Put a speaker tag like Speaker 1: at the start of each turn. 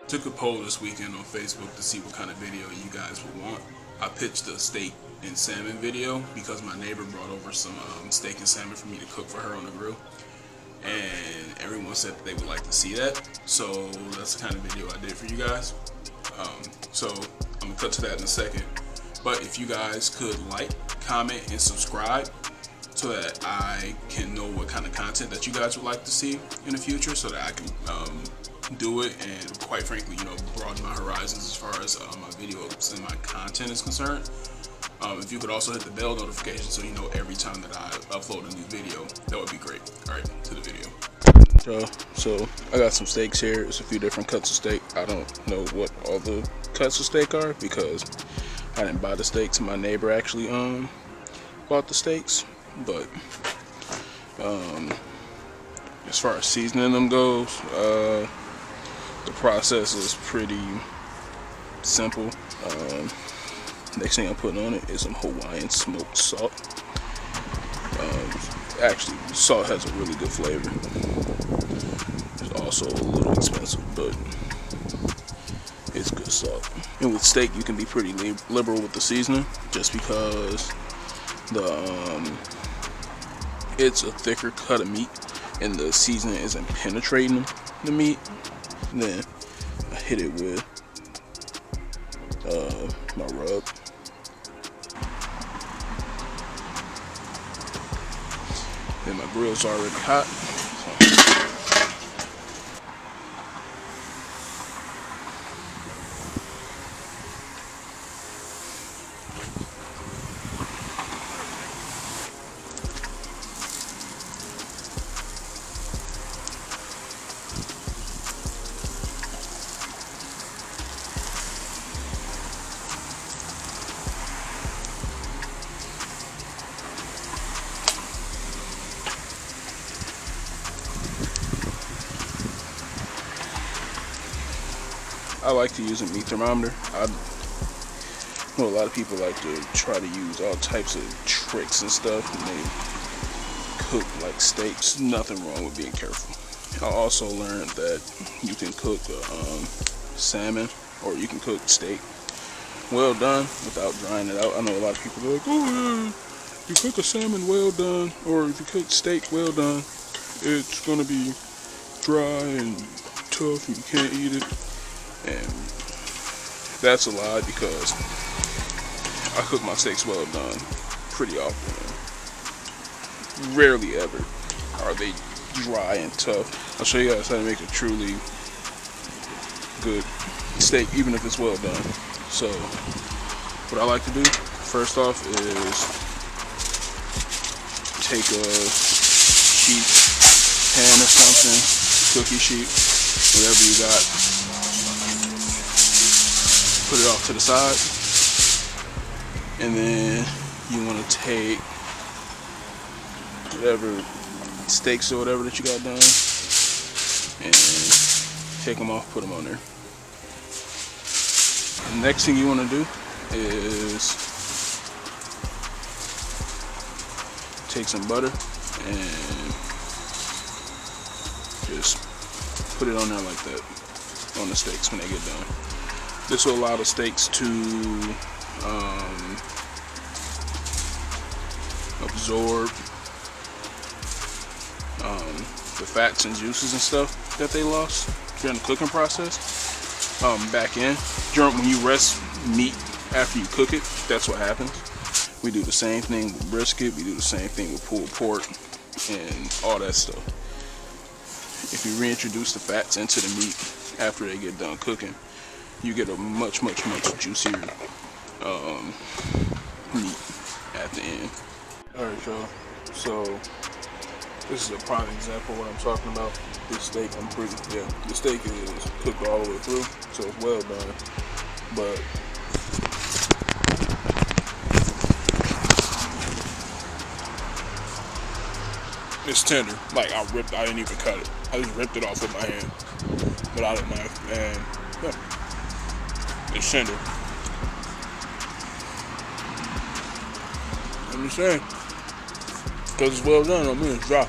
Speaker 1: Took a poll this weekend on Facebook to see what kind of video you guys would want. I pitched a steak and salmon video because my neighbor brought over some steak and salmon for me to cook for her on the grill, and everyone said that they would like to see that. So that's the kind of video I did for you guys. So I'm gonna cut to that in a second. But if you guys could like, comment, and subscribe so that I can know what kind of content that you guys would like to see in the future, so that I can do it and, quite frankly, broaden my horizons as far as my videos and my content is concerned. If you could also hit the bell notification so you know every time that I upload a new video, that would be great. Alright, to the video. So I got some steaks here. It's a few different cuts of steak. I don't know what all the cuts of steak are because I didn't buy the steaks. My neighbor actually bought the steaks. But as far as seasoning them goes, the process is pretty simple. Next thing I'm putting on it is some Hawaiian smoked salt. Actually, salt has a really good flavor. It's also a little expensive, but it's good salt. And with steak, you can be pretty liberal with the seasoning, just because it's a thicker cut of meat and the seasoning isn't penetrating the meat. And then I hit it with my rub. Then my grill's already hot. I like to use a meat thermometer. I know a lot of people like to try to use all types of tricks and stuff when they cook like steaks. Nothing wrong with being careful. I also learned that you can cook salmon, or you can cook steak well done without drying it out. I know a lot of people are like, oh yeah, you cook a salmon well done, or if you cook steak well done, it's gonna be dry and tough and you can't eat it. And that's a lie, because I cook my steaks well done pretty often. Rarely ever are they dry and tough. I'll show you guys how to make a truly good steak, even if it's well done. So what I like to do first off is take a sheet pan or something, cookie sheet, whatever you got. Put it off to the side, and then you want to take whatever steaks or whatever that you got done and take them off, put them on there. The next thing you want to do is take some butter and just put it on there like that on the steaks when they get done. This will allow the steaks to absorb the fats and juices and stuff that they lost during the cooking process back in. When you rest meat after you cook it, that's what happens. We do the same thing with brisket, we do the same thing with pulled pork and all that stuff. If you reintroduce the fats into the meat after they get done cooking, you get a much juicier meat at the end. Alright y'all, so this is a prime example of what I'm talking about. This steak, the steak is cooked all the way through, so it's well done, but it's tender. Like I didn't even cut it. I just ripped it off with my hand without a knife, and yeah, it's tender. I'm just saying, because it's well done, I mean it's dry.